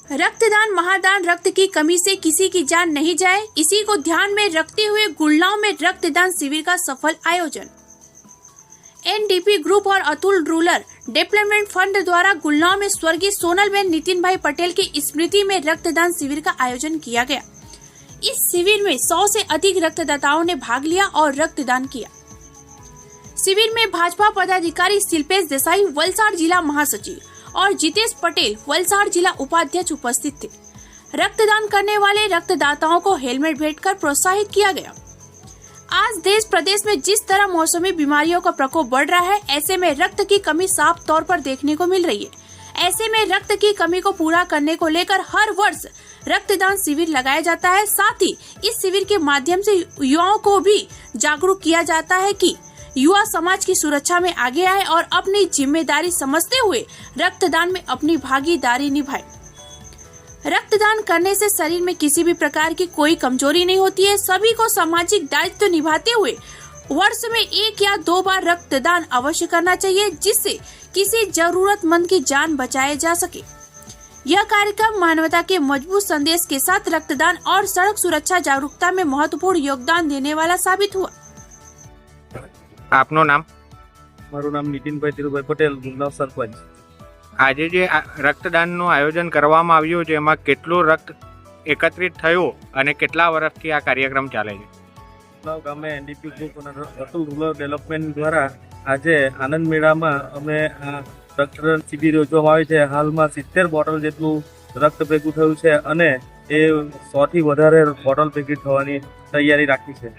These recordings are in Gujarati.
रक्तदान महादान, रक्त की कमी से किसी की जान नहीं जाए, इसी को ध्यान में रखते हुए गुड़गांव में रक्तदान शिविर का सफल आयोजन। एनडीपी ग्रुप और अतुल रूरल डेवलपमेंट फंड द्वारा गुड़गांव में स्वर्गीय सोनलबेन नितिन भाई पटेल की स्मृति में रक्तदान शिविर का आयोजन किया गया। इस शिविर में 100 से अधिक रक्तदाताओं ने भाग लिया और रक्तदान किया। शिविर में भाजपा पदाधिकारी शिल्पेश देसाई, वलसाड़ जिला महासचिव, और जितेश पटेल, वलसाड़ जिला उपाध्यक्ष उपस्थित थे। रक्तदान करने वाले रक्तदाताओं को हेलमेट भेंटकर प्रोत्साहित किया गया। आज देश प्रदेश में जिस तरह मौसमी बीमारियों का प्रकोप बढ़ रहा है, ऐसे में रक्त की कमी साफ तौर पर देखने को मिल रही है। ऐसे में रक्त की कमी को पूरा करने को लेकर हर वर्ष रक्तदान शिविर लगाया जाता है। साथ ही इस शिविर के माध्यम से युवाओं को भी जागरूक किया जाता है कि युवा समाज की सुरक्षा में आगे आए और अपनी जिम्मेदारी समझते हुए रक्तदान में अपनी भागीदारी निभाए। रक्तदान करने से शरीर में किसी भी प्रकार की कोई कमजोरी नहीं होती है। सभी को सामाजिक दायित्व निभाते हुए वर्ष में 1 या 2 बार रक्तदान अवश्य करना चाहिए, जिससे किसी जरूरतमंद की जान बचाई जा सके। यह कार्यक्रम मानवता के मजबूत संदेश के साथ रक्तदान और सड़क सुरक्षा जागरूकता में महत्वपूर्ण योगदान देने वाला साबित हुआ। आपનું નામ? મારું નામ નીતિનભાઈ ધીરુભાઈ પટેલ, ગુંદાવ સરપંચ। આજે જે રક્તદાનનું આયોજન કરવામાં આવ્યું છે એમાં કેટલું રક્ત એકત્રિત થયું અને કેટલા વર્ષથી આ કાર્યક્રમ ચાલે છે? ગુંદાવ ગામે એનડીપી ગ્રુપ અને અતુલ રૂરલ ડેવલપમેન્ટ દ્વારા આજે આનંદ મેળામાં અમે આ રક્તદાન શિબિર યોજવામાં આવી છે। હાલમાં 70 બોટલ જેટલું રક્ત ભેગું થયું છે અને એ 100 થી વધારે બોટલ ભેગી થવાની તૈયારી રાખી છે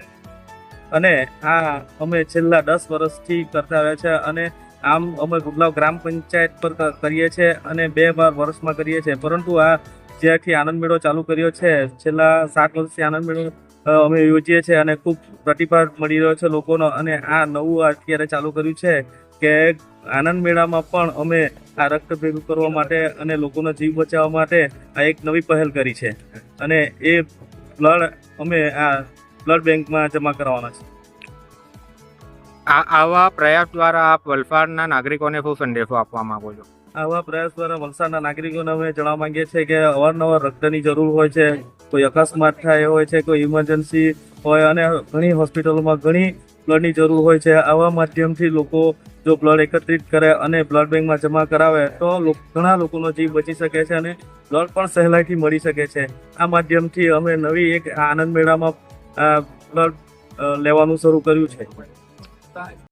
અને આ અમે છેલ્લા 10 વર્ષથી કરતા આવ્યા છે અને આમ અમે ગુડલાવ ગ્રામ પંચાયત પર કરીએ છીએ અને 2 વાર વર્ષમાં કરીએ છીએ। પરંતુ આ જ્યારથી આનંદ મેળો ચાલુ કર્યો છે, છેલ્લા 7 વર્ષથી આનંદ મેળો અમે યોજીએ છીએ અને ખૂબ પ્રતિભાવ મળી રહ્યો છે લોકોનો અને આ નવું અત્યારે ચાલુ કર્યું છે કે આનંદ મેળામાં પણ અમે આ રક્ત ભેગું કરવા માટે અને લોકોનો જીવ બચાવવા માટે આ એક નવી પહેલ કરી છે અને એ બ્લડ અમે આ બ્લડ બેંકમાં જમા કરવાના છે। આવા પ્રયાસ દ્વારા આપ વલસાડના નાગરિકોને શું સંદેશો આપવા માંગો છો? આવા પ્રયાસ દ્વારા વલસાડના નાગરિકોને અમે જણાવવા માંગીએ છીએ કે અવારનવાર રક્તની જરૂર હોય છે, કોઈ અકસ્માત થાય હોય છે, કોઈ ઇમરજન્સી હોય અને ઘણી હોસ્પિટલોમાં ઘણી બ્લડની જરૂર હોય છે। આવા માધ્યમથી લોકો જો બ્લડ એકત્રિત કરે અને બ્લડ બેંકમાં જમા કરાવે તો ઘણા લોકોનો જીવ બચી શકે છે અને બ્લડ પણ સહેલાઈથી મળી શકે છે। આ માધ્યમથી અમે નવી એક આનંદ મેળામાં બ્લડ લેવાનું શરૂ કર્યું છે।